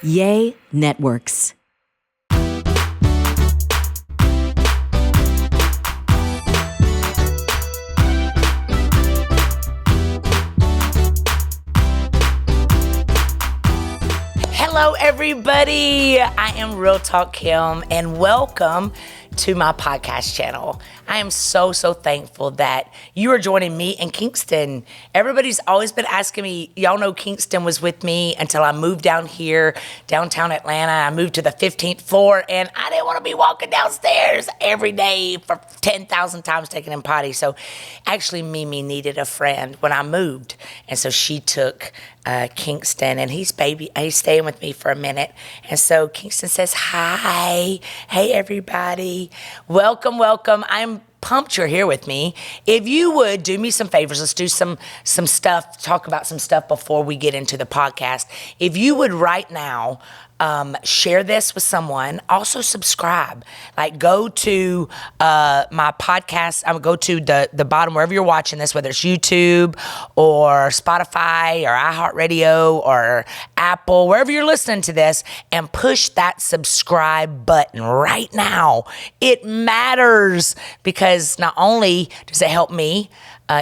Yay Networks. Hello, everybody. I am Real Talk Kim, and welcome to my podcast channel. I am so thankful that you are joining me in Kingston. Everybody's always been asking me, y'all know Kingston was with me until I moved down here, downtown Atlanta. I moved to the 15th floor, and I didn't want to be walking downstairs every day for 10,000 times taking in potty. So actually, Mimi needed a friend when I moved, and so she took Kingston, and he's staying with me for a minute. And so Kingston says, hi, hey everybody, welcome. I'm pumped you're here with me. If you would do me some favors, let's do some stuff, talk about some stuff before we get into the podcast. If you would right now, share this with someone. Also subscribe. Like go to my podcast. I would go to the bottom wherever you're watching this, whether it's YouTube or Spotify or iHeartRadio or Apple, wherever you're listening to this, and push that subscribe button right now. It matters because not only does it help me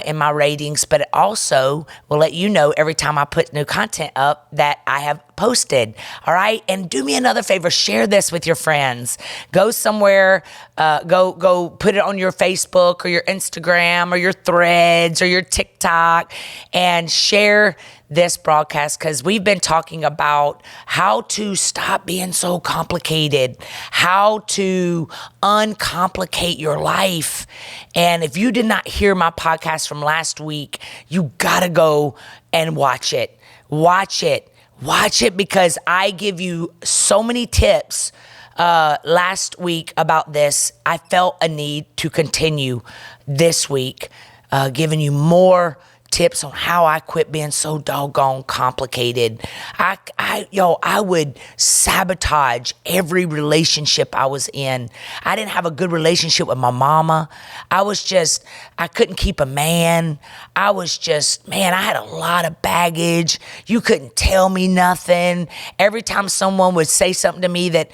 in my ratings, but it also will let you know every time I put new content up that I have posted. All right. And do me another favor, share this with your friends. Go somewhere, go put it on your Facebook or your Instagram or your Threads or your TikTok and share this broadcast, because we've been talking about how to stop being so complicated, how to uncomplicate your life. And if you did not hear my podcast from last week, you gotta go and watch it. Watch it because I give you so many tips last week about this. I felt a need to continue this week, giving you more tips on how I quit being so doggone complicated. I would sabotage every relationship I was in. I didn't have a good relationship with my mama. I couldn't keep a man. I had a lot of baggage. You couldn't tell me nothing. Every time someone would say something to me that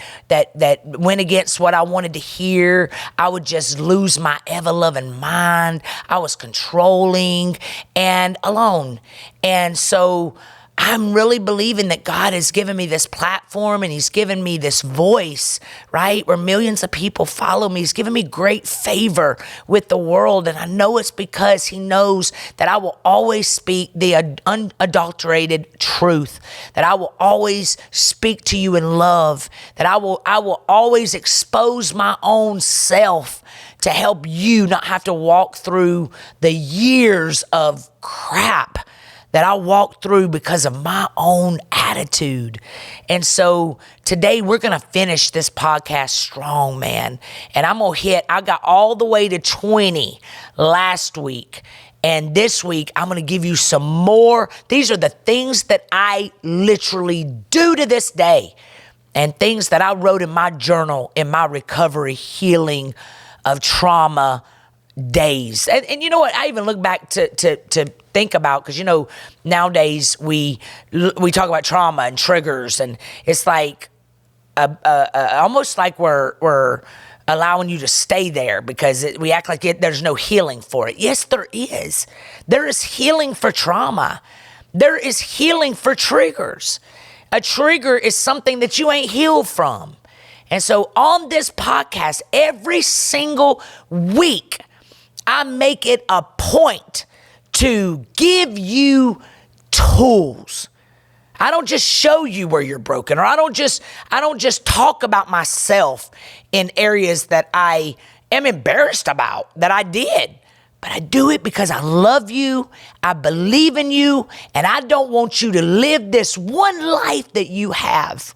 went against what I wanted to hear, I would just lose my ever-loving mind. I was controlling and alone. And so I'm really believing that God has given me this platform and he's given me this voice, right? Where millions of people follow me. He's given me great favor with the world. And I know it's because he knows that I will always speak the unadulterated truth, that I will always speak to you in love, that I will always expose my own self to help you not have to walk through the years of crap that I walked through because of my own attitude. And so today we're going to finish this podcast strong, man. And I got all the way to 20 last week. And this week, I'm going to give you some more. These are the things that I literally do to this day and things that I wrote in my journal in my recovery healing of trauma days. And you know what? I even look back to think about, because, you know, nowadays we talk about trauma and triggers, and it's like almost like we're allowing you to stay there because we act like there's no healing for it. Yes, there is. There is healing for trauma. There is healing for triggers. A trigger is something that you ain't healed from. And so on this podcast, every single week, I make it a point to give you tools. I don't just show you where you're broken, or I don't just talk about myself in areas that I am embarrassed about that I did. But I do it because I love you, I believe in you, and I don't want you to live this one life that you have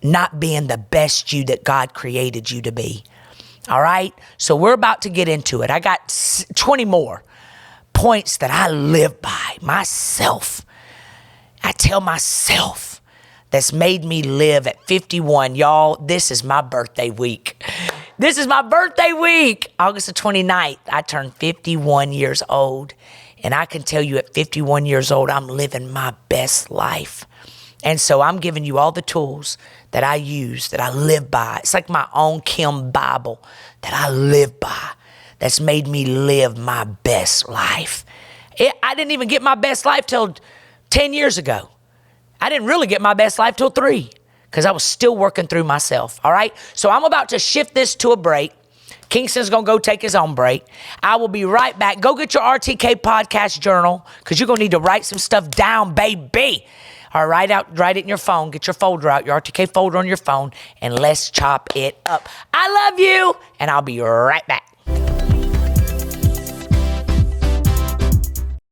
not being the best you that God created you to be. All right? So we're about to get into it. I got 20 more points that I live by myself. I tell myself that's made me live at 51. Y'all, this is my birthday week. This is my birthday week. August the 29th, I turned 51 years old. And I can tell you at 51 years old, I'm living my best life. And so I'm giving you all the tools that I use, that I live by. It's like my own Kim Bible that I live by, that's made me live my best life. I didn't even get my best life till 10 years ago. I didn't really get my best life till 3 because I was still working through myself, all right? So I'm about to shift this to a break. Kingston's going to go take his own break. I will be right back. Go get your RTK podcast journal because you're going to need to write some stuff down, baby. All right, write it in your phone. Get your folder out, your RTK folder on your phone, and let's chop it up. I love you, and I'll be right back.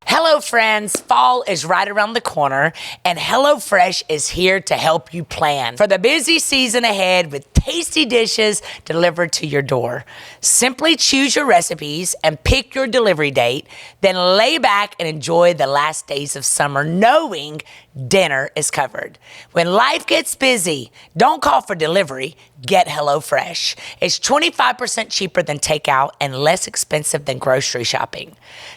Hello, friends. Fall is right around the corner, and HelloFresh is here to help you plan for the busy season ahead with tasty dishes delivered to your door. Simply choose your recipes and pick your delivery date, then lay back and enjoy the last days of summer knowing dinner is covered. When life gets busy, don't call for delivery. Get HelloFresh. It's 25% cheaper than takeout and less expensive than grocery shopping.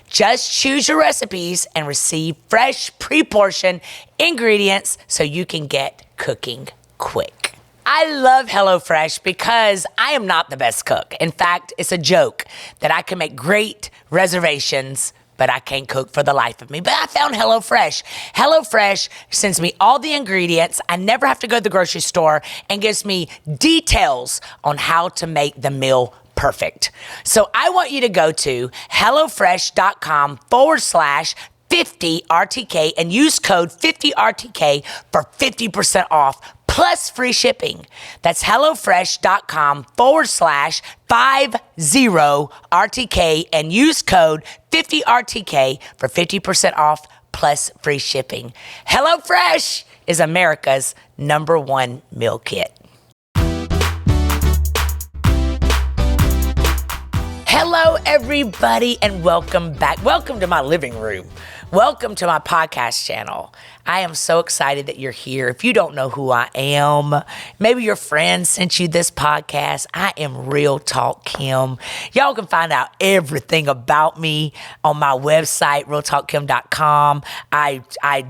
Just choose your recipes and receive fresh, pre-portioned ingredients so you can get cooking quick. I love HelloFresh because I am not the best cook. In fact, it's a joke that I can make great reservations, but I can't cook for the life of me. But I found HelloFresh. HelloFresh sends me all the ingredients. I never have to go to the grocery store and gives me details on how to make the meal perfect. So I want you to go to HelloFresh.com/50RTK and use code 50RTK for 50% off plus free shipping. That's HelloFresh.com/50RTK and use code 50RTK for 50% off plus free shipping. HelloFresh is America's #1 meal kit. Hello, everybody, and welcome back. Welcome to my living room. Welcome to my podcast channel. I am so excited that you're here. If you don't know who I am, maybe your friend sent you this podcast. I am Real Talk Kim. Y'all can find out everything about me on my website, realtalkkim.com. I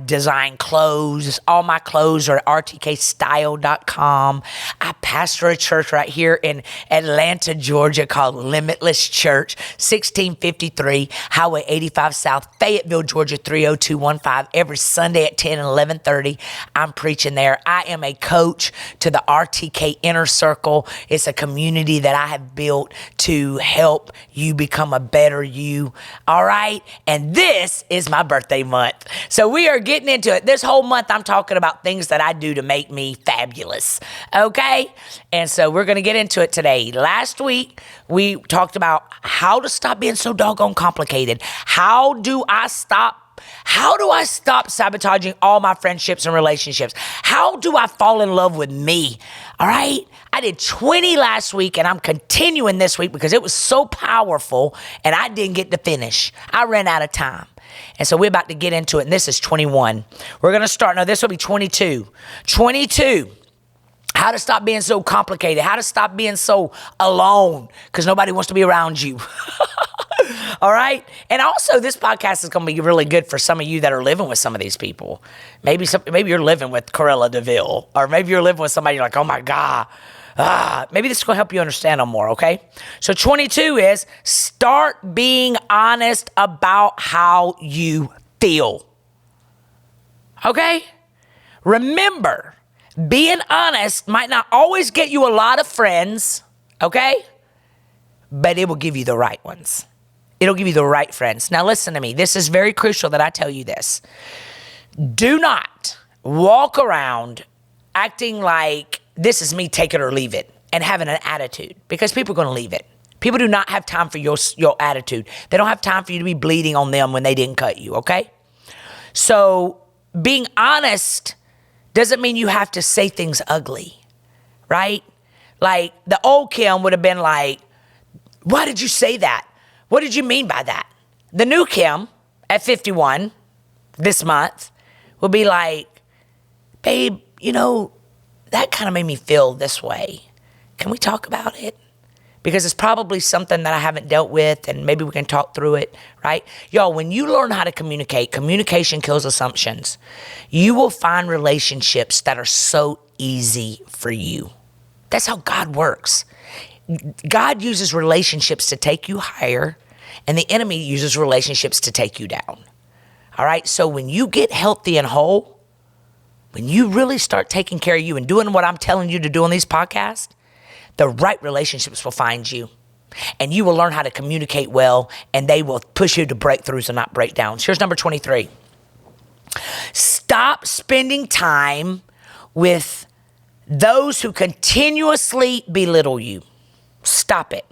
design clothes. All my clothes are at rtkstyle.com. I pastor a church right here in Atlanta, Georgia called Limitless Church, 1653 Highway 85 South, Fayetteville, Georgia, 30215. Every Sunday at 10 and 11:30, I'm preaching there. I am a coach to the RTK Inner Circle. It's a community that I have built to help you become a better you. All right? And this is my birthday month. So we are getting into it. This whole month, I'm talking about things that I do to make me fabulous. Okay? And so we're going to get into it today. Last week, we talked about how to stop being so doggone complicated. How do I stop sabotaging all my friendships and relationships? How do I fall in love with me? All right? I did 20 last week, and I'm continuing this week because it was so powerful, and I didn't get to finish. I ran out of time. And so we're about to get into it, and this is 21. We're going to start. No, this will be 22. 22. How to stop being so complicated. How to stop being so alone because nobody wants to be around you. All right? And also, this podcast is going to be really good for some of you that are living with some of these people. Maybe you're living with Corella DeVille, or maybe you're living with somebody you're like, oh my God. Maybe this is going to help you understand them more, okay? So 22 is start being honest about how you feel. Okay? Remember, being honest might not always get you a lot of friends, okay? But it will give you the right ones. It'll give you the right friends. Now listen to me. This is very crucial that I tell you this. Do not walk around acting like this is me, take it or leave it, and having an attitude, because people are going to leave it. People do not have time for your attitude. They don't have time for you to be bleeding on them when they didn't cut you, okay? So being honest doesn't mean you have to say things ugly, right? Like the old Kim would have been like, why did you say that? What did you mean by that? The new Kim at 51 this month will be like, babe, that kind of made me feel this way. Can we talk about it? because it's probably something that I haven't dealt with, and maybe we can talk through it, right? Y'all, when you learn how to communicate, communication kills assumptions. You will find relationships that are so easy for you. That's how God works. God uses relationships to take you higher, and the enemy uses relationships to take you down. All right? So when you get healthy and whole, when you really start taking care of you and doing what I'm telling you to do on these podcasts, the right relationships will find you, and you will learn how to communicate well, and they will push you to breakthroughs and not breakdowns. Here's number 23. Stop spending time with those who continuously belittle you. Stop it.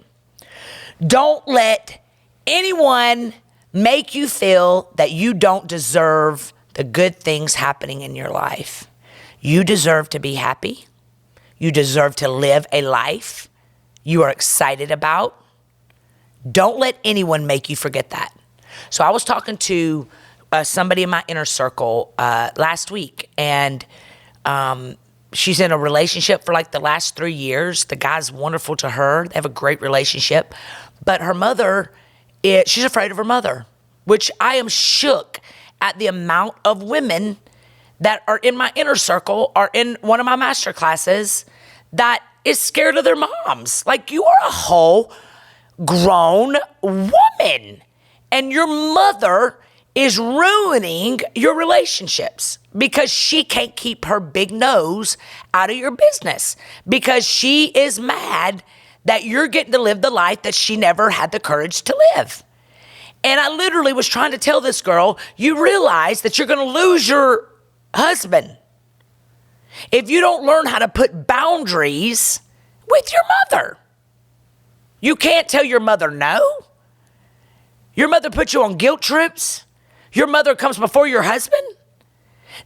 Don't let anyone make you feel that you don't deserve the good things happening in your life. You deserve to be happy. You deserve to live a life you are excited about. Don't let anyone make you forget that. So I was talking to somebody in my inner circle last week, and she's in a relationship for like the last 3 years. The guy's wonderful to her. They have a great relationship. But her mother, she's afraid of her mother, which I am shook at the amount of women that are in my inner circle, are in one of my master classes, that is scared of their moms. Like, you are a whole grown woman, and your mother is ruining your relationships because she can't keep her big nose out of your business, because she is mad that you're getting to live the life that she never had the courage to live. And I literally was trying to tell this girl, you realize that you're going to lose your husband if you don't learn how to put boundaries with your mother. You can't tell your mother no. Your mother puts you on guilt trips. Your mother comes before your husband.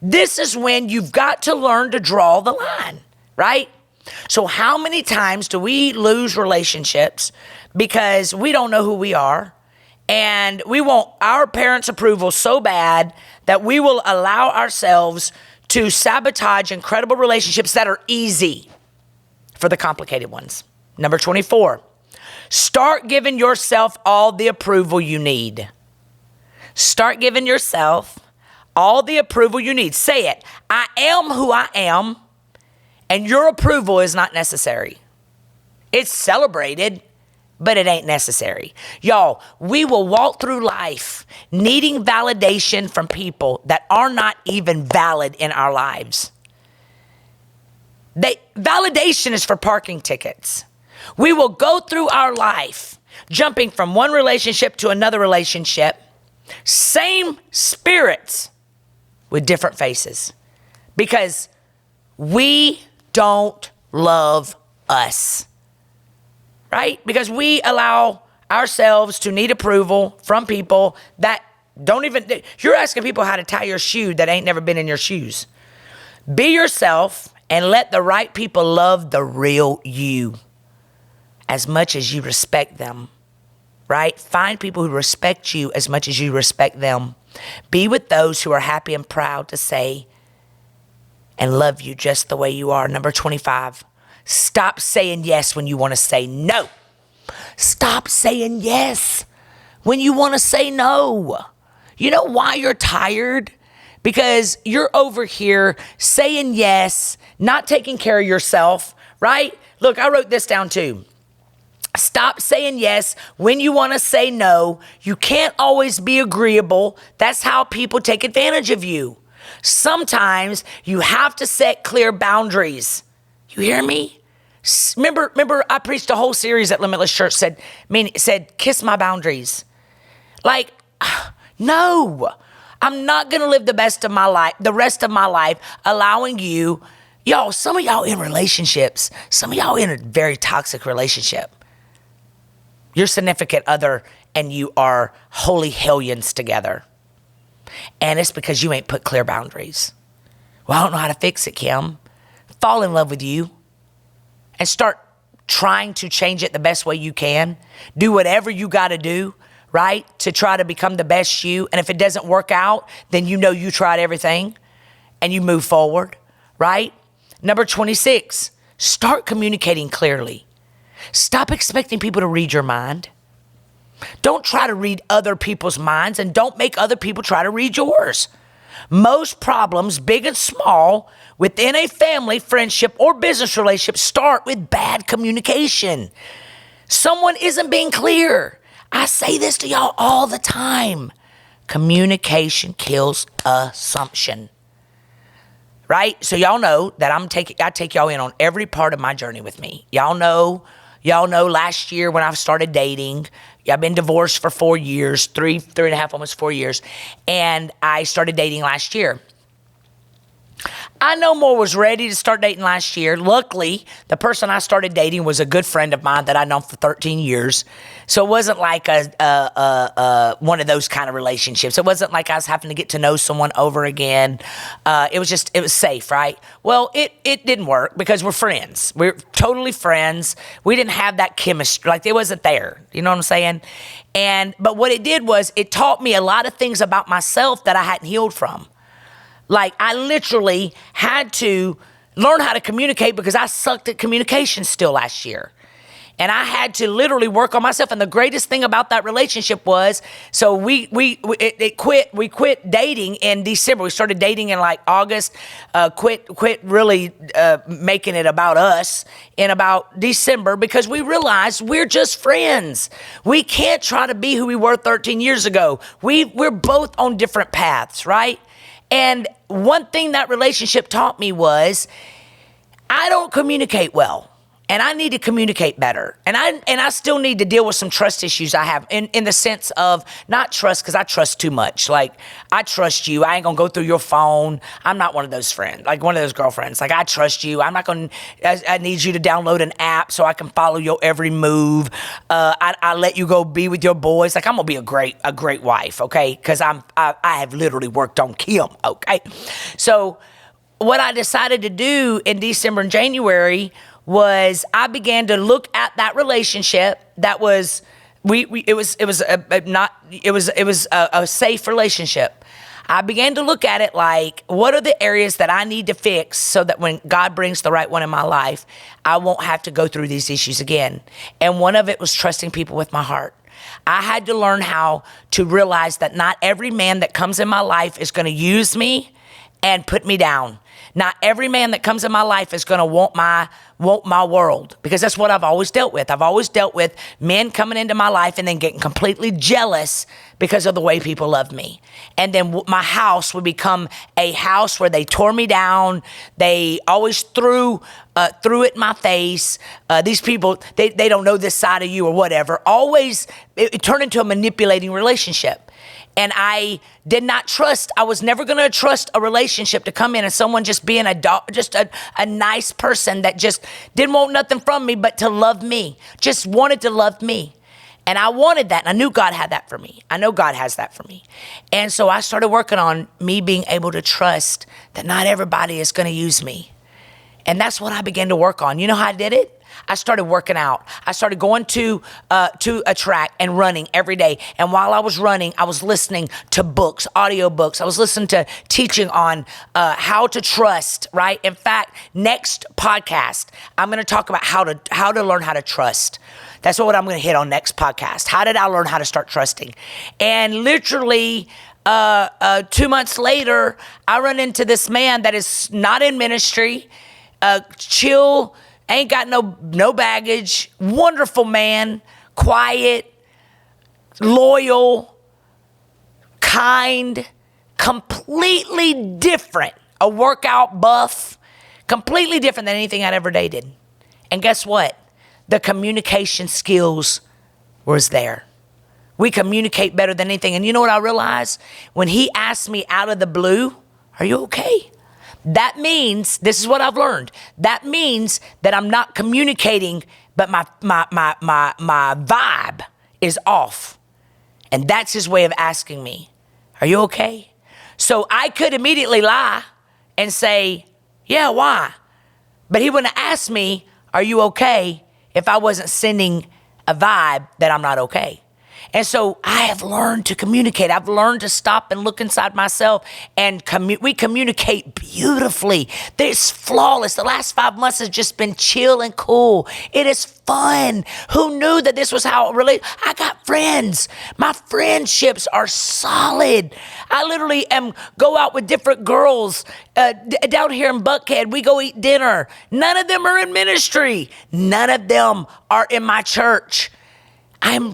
This is when you've got to learn to draw the line, right? So how many times do we lose relationships because we don't know who we are, and we want our parents' approval so bad that we will allow ourselves to sabotage incredible relationships that are easy for the complicated ones. Number 24, start giving yourself all the approval you need. Start giving yourself all the approval you need. Say it. I am who I am, and your approval is not necessary. It's celebrated, but it ain't necessary. Y'all, we will walk through life needing validation from people that are not even valid in our lives. Validation is for parking tickets. We will go through our life jumping from one relationship to another relationship, same spirits with different faces, because we don't love us. Right? Because we allow ourselves to need approval from people that don't even, you're asking people how to tie your shoe that ain't never been in your shoes. Be yourself and let the right people love the real you as much as you respect them, right? Find people who respect you as much as you respect them. Be with those who are happy and proud to say and love you just the way you are. Number 25. Stop saying yes when you want to say no. Stop saying yes when you want to say no. You know why you're tired? Because you're over here saying yes, not taking care of yourself, right? Look, I wrote this down too. Stop saying yes when you want to say no. You can't always be agreeable. That's how people take advantage of you. Sometimes you have to set clear boundaries. You hear me? Remember, I preached a whole series at Limitless Church said, kiss my boundaries. Like, no, I'm not going to live the rest of my life, allowing you, y'all, some of y'all in relationships, some of y'all in a very toxic relationship. Your significant other and you are holy hellions together. And it's because you ain't put clear boundaries. Well, I don't know how to fix it, Kim. Fall in love with you and start trying to change it the best way you can. Do whatever you got to do, right, to try to become the best you. And if it doesn't work out, then you know you tried everything and you move forward, right? Number 26, start communicating clearly. Stop expecting people to read your mind. Don't try to read other people's minds, and don't make other people try to read yours. Most problems, big and small, within a family, friendship, or business relationship start with bad communication. Someone isn't being clear. I say this to y'all all the time. Communication kills assumption. Right? So y'all know that I take y'all in on every part of my journey with me. Y'all know last year when I started dating, I've been divorced for 4 years, three and a half, almost 4 years. And I started dating last year. I no more was ready to start dating last year. Luckily, the person I started dating was a good friend of mine that I'd known for 13 years. So it wasn't like one of those kind of relationships. It wasn't like I was having to get to know someone over again. It was safe, right? Well, it didn't work because we're friends. We're totally friends. We didn't have that chemistry. Like, it wasn't there. You know what I'm saying? But what it did was it taught me a lot of things about myself that I hadn't healed from. Like, I literally had to learn how to communicate because I sucked at communication still last year. And I had to literally work on myself. And the greatest thing about that relationship was, so we quit dating in December. We started dating in like August, quit really making it about us in about December, because we realized we're just friends. We can't try to be who we were 13 years ago. We're both on different paths, right? And one thing that relationship taught me was I don't communicate well, and I need to communicate better. And I still need to deal with some trust issues I have in the sense of not trust, because I trust too much. Like, I trust you. I ain't going to go through your phone. I'm not one of those friends, like one of those girlfriends. Like, I trust you. I'm not going to, I need you to download an app so I can follow your every move. I let you go be with your boys. Like, I'm going to be a great wife, okay? Because I have literally worked on Kim, okay? So what I decided to do in December and January was I began to look at that relationship that was it was a safe relationship. I began to look at it like, what are the areas that I need to fix so that when God brings the right one in my life, I won't have to go through these issues again. And one of it was trusting people with my heart. I had to learn how to realize that not every man that comes in my life is going to use me and put me down. Not every man that comes in my life is going to want my world, because that's what I've always dealt with. I've always dealt with men coming into my life and then getting completely jealous because of the way people love me. And then my house would become a house where they tore me down. They always threw it in my face. These people, they don't know this side of you or whatever. Always, it turned into a manipulating relationship. And I did not trust. I was never going to trust a relationship to come in and someone just being a nice person that just didn't want nothing from me but to love me, just wanted to love me. And I wanted that. And I knew God had that for me. I know God has that for me. And so I started working on me being able to trust that not everybody is going to use me. And that's what I began to work on. You know how I did it? I started working out. I started going to a track and running every day. And while I was running, I was listening to books, audio books. I was listening to teaching on how to trust, right? In fact, next podcast, I'm going to talk about how to learn how to trust. That's what I'm going to hit on next podcast. How did I learn how to start trusting? And literally 2 months later, I run into this man that is not in ministry, chill, ain't got no baggage, wonderful man, quiet, loyal, kind, completely different, a workout buff, completely different than anything I'd ever dated. And guess what? The communication skills was there. We communicate better than anything. And you know what I realized? When he asked me out of the blue, "Are you okay?" That means, this is what I've learned, that means that I'm not communicating, but my vibe is off. And that's his way of asking me, "Are you okay?" So I could immediately lie and say, "Yeah, why?" But he wouldn't ask me, "Are you okay?" if I wasn't sending a vibe that I'm not okay. And so I have learned to communicate. I've learned to stop and look inside myself, and we communicate beautifully. It's flawless. The last 5 months has just been chill and cool. It is fun. Who knew that this was how it really, I got friends. My friendships are solid. I literally go out with different girls down here in Buckhead. We go eat dinner. None of them are in ministry. None of them are in my church. I am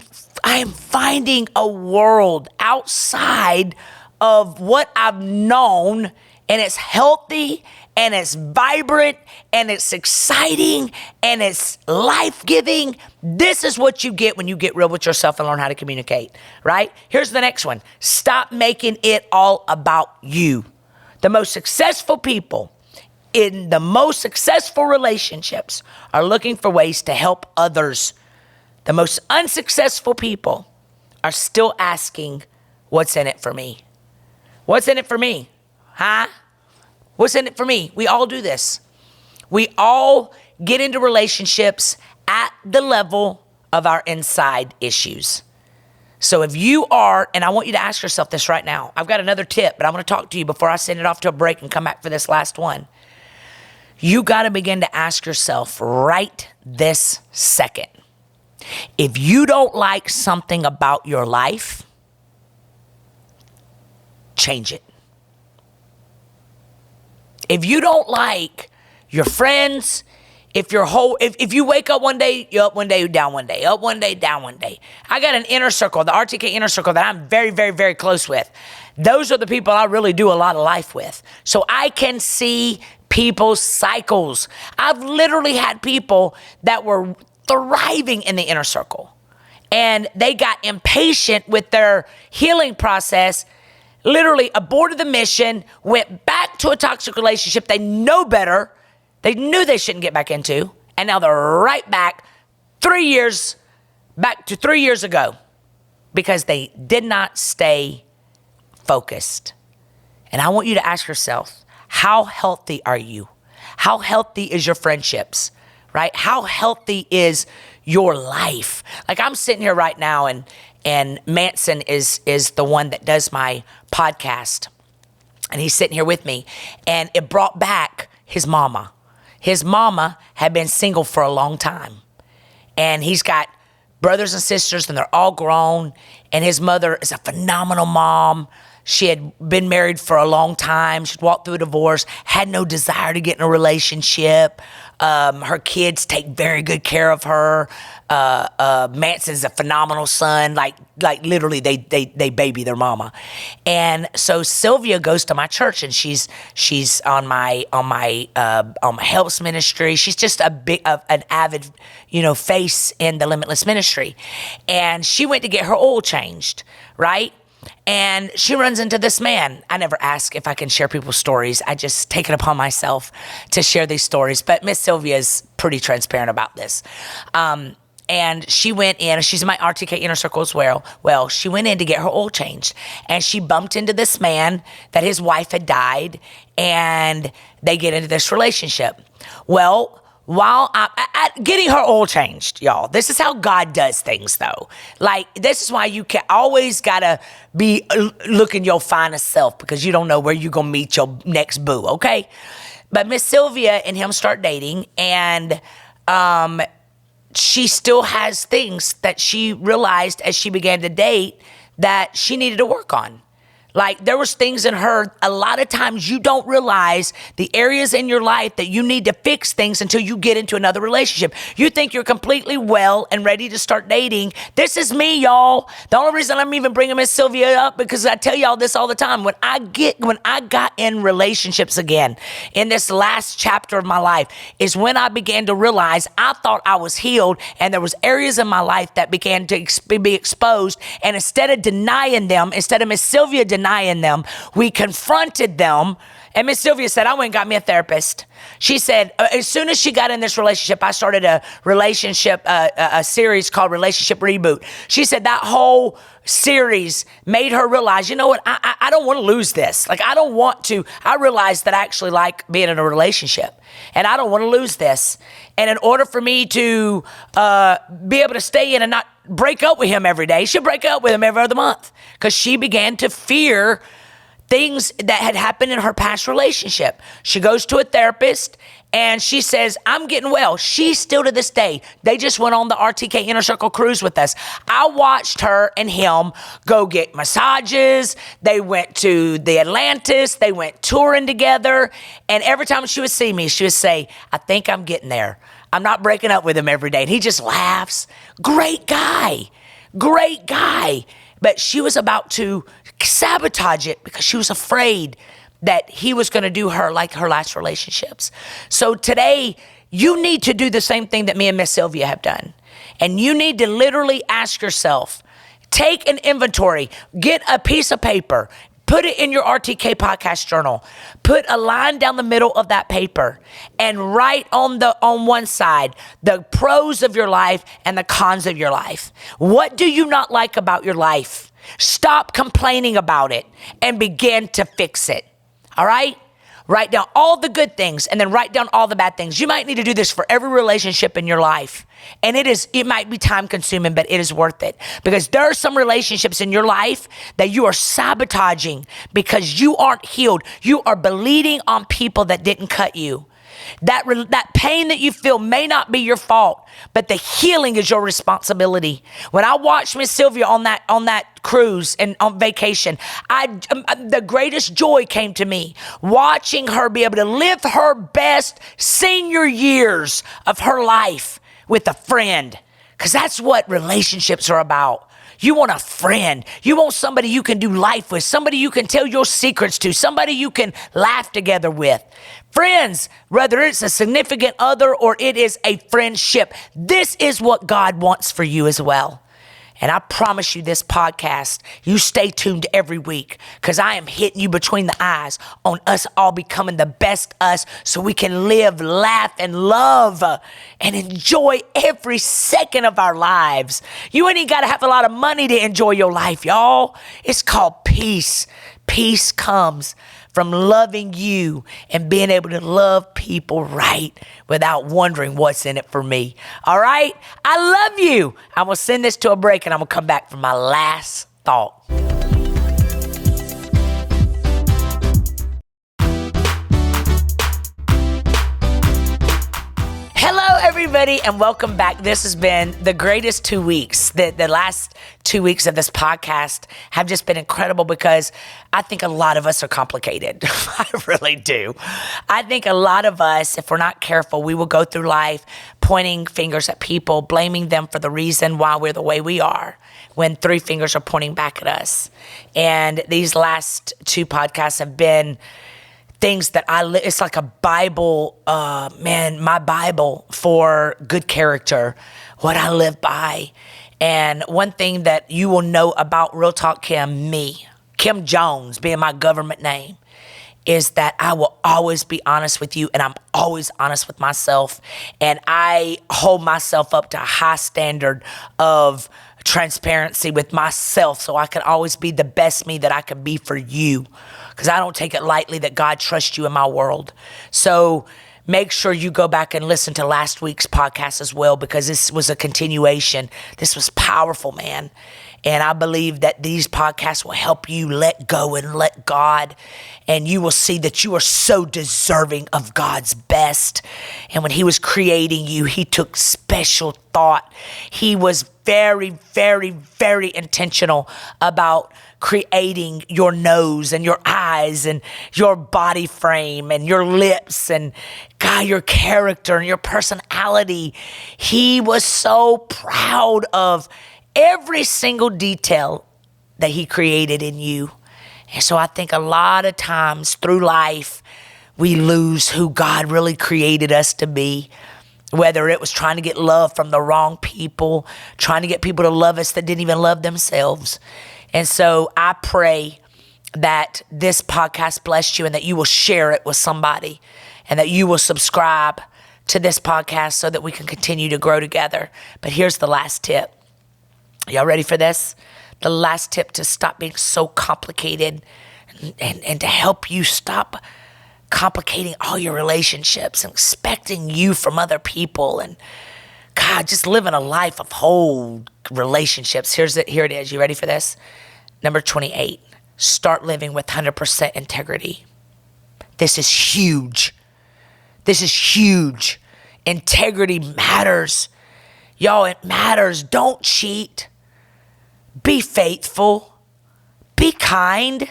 finding a world outside of what I've known, and it's healthy, and it's vibrant, and it's exciting, and it's life-giving. This is what you get when you get real with yourself and learn how to communicate, right? Here's the next one. Stop making it all about you. The most successful people in the most successful relationships are looking for ways to help others. The most unsuccessful people are still asking, what's in it for me? What's in it for me? Huh? What's in it for me? We all do this. We all get into relationships at the level of our inside issues. So if you are, and I want you to ask yourself this right now. I've got another tip, but I'm going to talk to you before I send it off to a break and come back for this last one. You got to begin to ask yourself right this second. If you don't like something about your life, change it. If you don't like your friends, if you wake up one day, you're up one day, down one day, up one day, down one day. I got an inner circle, the RTK inner circle that I'm very, very, very close with. Those are the people I really do a lot of life with. So I can see people's cycles. I've literally had people that were thriving in the inner circle, and they got impatient with their healing process, literally aborted the mission, went back to a toxic relationship they know better, they knew they shouldn't get back into, and now they're right back 3 years ago because they did not stay focused. And I want you to ask yourself, how healthy are you? How healthy is your friendships? Right? How healthy is your life? Like I'm sitting here right now, and Manson is the one that does my podcast, and he's sitting here with me, and it brought back his mama. His mama had been single for a long time, and he's got brothers and sisters, and they're all grown, and his mother is a phenomenal mom. She had been married for a long time. She'd walked through a divorce, had no desire to get in a relationship. Her kids take very good care of her. Manson's a phenomenal son. Like literally they baby their mama. And so Sylvia goes to my church, and she's on my helps ministry. She's just an avid, face in the Limitless ministry. And she went to get her oil changed, right? And she runs into this man. I never ask if I can share people's stories. I just take it upon myself to share these stories. But Miss Sylvia is pretty transparent about this. And she went in, she's in my RTK inner circle as well. Well, she went in to get her oil changed, and she bumped into this man that his wife had died, and they get into this relationship. Well, while I'm getting her oil changed, y'all, this is how God does things, though. Like, this is why you can always gotta be looking your finest self, because you don't know where you're gonna meet your next boo, okay? But Miss Sylvia and him start dating, and she still has things that she realized as she began to date that she needed to work on. Like, there was things in her, a lot of times you don't realize the areas in your life that you need to fix things until you get into another relationship. You think you're completely well and ready to start dating. This is me, y'all. The only reason I'm even bringing Miss Sylvia up, because I tell y'all this all the time. When I got in relationships again, in this last chapter of my life, is when I began to realize I thought I was healed, and there was areas in my life that began to be exposed. And instead of denying them, instead of Miss Sylvia denying them, we confronted them And Miss Sylvia said, I went and got me a therapist. She said, as soon as she got in this relationship, I started a relationship, a series called Relationship Reboot. She said that whole series made her realize, you know what, I don't want to lose this. Like, I realized that I actually like being in a relationship, and I don't want to lose this. And in order for me to be able to stay in and not break up with him every day, she'll break up with him every other month, because she began to fear things that had happened in her past relationship. She goes to a therapist and she says, I'm getting well. She still to this day, they just went on the RTK Inner Circle cruise with us. I watched her and him go get massages. They went to the Atlantis. They went touring together. And every time she would see me, she would say, I think I'm getting there. I'm not breaking up with him every day. And he just laughs. Great guy. But she was about to sabotage it because she was afraid that he was going to do her like her last relationships. So today, you need to do the same thing that me and Miss Sylvia have done. And you need to literally ask yourself, take an inventory, get a piece of paper, put it in your RTK podcast journal, put a line down the middle of that paper, and write on one side the pros of your life and the cons of your life. What do you not like about your life? Stop complaining about it and begin to fix it. All right? Write down all the good things and then write down all the bad things. You might need to do this for every relationship in your life. And it might be time consuming, but it is worth it, because there are some relationships in your life that you are sabotaging because you aren't healed. You are bleeding on people that didn't cut you. That pain that you feel may not be your fault, but the healing is your responsibility. When I watched Miss Sylvia on that cruise and on vacation, the greatest joy came to me watching her be able to live her best senior years of her life with a friend, because that's what relationships are about. You want a friend. You want somebody you can do life with, somebody you can tell your secrets to, somebody you can laugh together with. Friends, whether it's a significant other or it is a friendship, this is what God wants for you as well. And I promise you, this podcast, you stay tuned every week, because I am hitting you between the eyes on us all becoming the best us, so we can live, laugh, and love and enjoy every second of our lives. You ain't even got to have a lot of money to enjoy your life, y'all. It's called peace. Peace comes from loving you and being able to love people right without wondering what's in it for me. All right? I love you. I'm going to send this to a break, and I'm going to come back for my last thought. Hello, everybody, and welcome back. This has been the greatest 2 weeks. The last 2 weeks of this podcast have just been incredible, because I think a lot of us are complicated. I really do. I think a lot of us, if we're not careful, we will go through life pointing fingers at people, blaming them for the reason why we're the way we are, when 3 fingers are pointing back at us. And these last 2 podcasts have been things that it's like a Bible, my Bible for good character, what I live by. And one thing that you will know about Real Talk Kim, Kim Jones being my government name, is that I will always be honest with you, and I'm always honest with myself. And I hold myself up to a high standard of transparency with myself, so I can always be the best me that I can be for you, because I don't take it lightly that God trusts you in my world. So make sure you go back and listen to last week's podcast as well, because this was a continuation. This was powerful, man. And I believe that these podcasts will help you let go and let God, and you will see that you are so deserving of God's best. And when he was creating you, he took special thought. He was very, very, very intentional about creating your nose and your eyes and your body frame and your lips and, God, your character and your personality. He was so proud of every single detail that he created in you. And so I think a lot of times through life, we lose who God really created us to be, whether it was trying to get love from the wrong people, trying to get people to love us that didn't even love themselves. And so I pray that this podcast blessed you and that you will share it with somebody and that you will subscribe to this podcast so that we can continue to grow together. But here's the last tip. Y'all ready for this? The last tip to stop being so complicated and to help you stop complicating all your relationships and expecting you from other people and God, just living a life of whole relationships. Here it is. You ready for this? Number 28, start living with 100% integrity. This is huge. This is huge. Integrity matters. Y'all, it matters. Don't cheat. Be faithful. Be kind.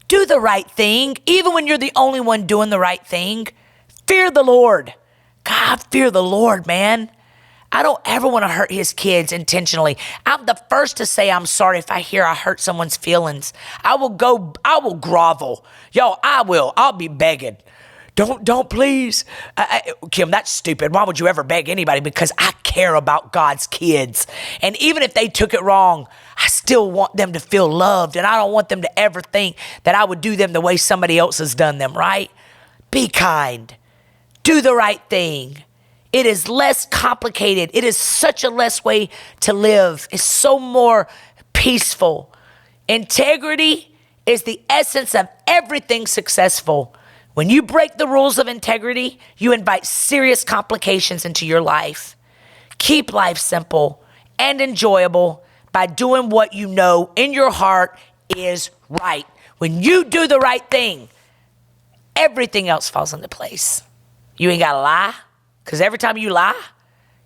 Do the right thing, even when you're the only one doing the right thing. Fear the Lord. God, fear the Lord, man. I don't ever want to hurt his kids intentionally. I'm the first to say I'm sorry if I hear I hurt someone's feelings. I will grovel. Yo, I will. I'll be begging. Don't please. Kim, that's stupid. Why would you ever beg anybody? Because I care about God's kids. And even if they took it wrong, I still want them to feel loved. And I don't want them to ever think that I would do them the way somebody else has done them, right? Be kind. Do the right thing. It is less complicated. It is such a less way to live. It's so more peaceful. Integrity is the essence of everything successful. When you break the rules of integrity, you invite serious complications into your life. Keep life simple and enjoyable by doing what you know in your heart is right. When you do the right thing, everything else falls into place. You ain't got to lie, because every time you lie,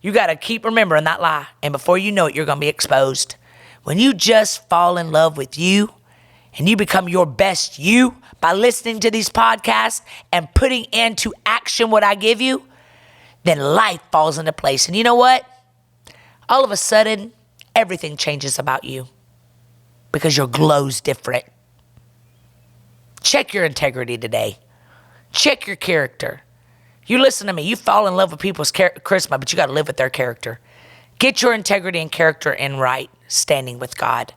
you got to keep remembering that lie. And before you know it, you're going to be exposed. When you just fall in love with you and you become your best you by listening to these podcasts and putting into action what I give you, then life falls into place. And you know what? All of a sudden, everything changes about you because your glow's different. Check your integrity today. Check your character. You listen to me. You fall in love with people's charisma, but you got to live with their character. Get your integrity and character in right standing with God.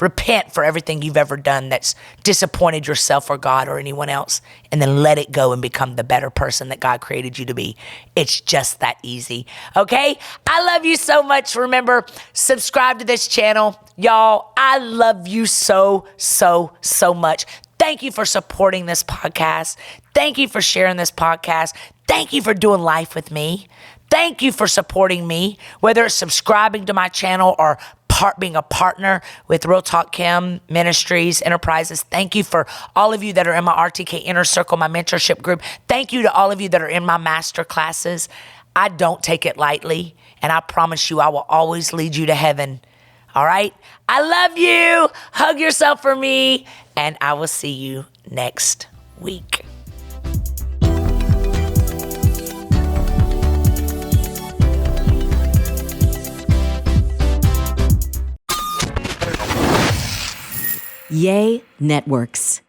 Repent for everything you've ever done that's disappointed yourself or God or anyone else, and then let it go and become the better person that God created you to be. It's just that easy, okay? I love you so much. Remember, subscribe to this channel. Y'all, I love you so, so, so much. Thank you for supporting this podcast. Thank you for sharing this podcast. Thank you for doing life with me. Thank you for supporting me, whether it's subscribing to my channel or being a partner with Real Talk Kim Ministries Enterprises. Thank you for all of you that are in my RTK Inner Circle, my mentorship group. Thank you to all of you that are in my master classes. I don't take it lightly, and I promise you I will always lead you to heaven. All right? I love you. Hug yourself for me, and I will see you next week. Yay Networks.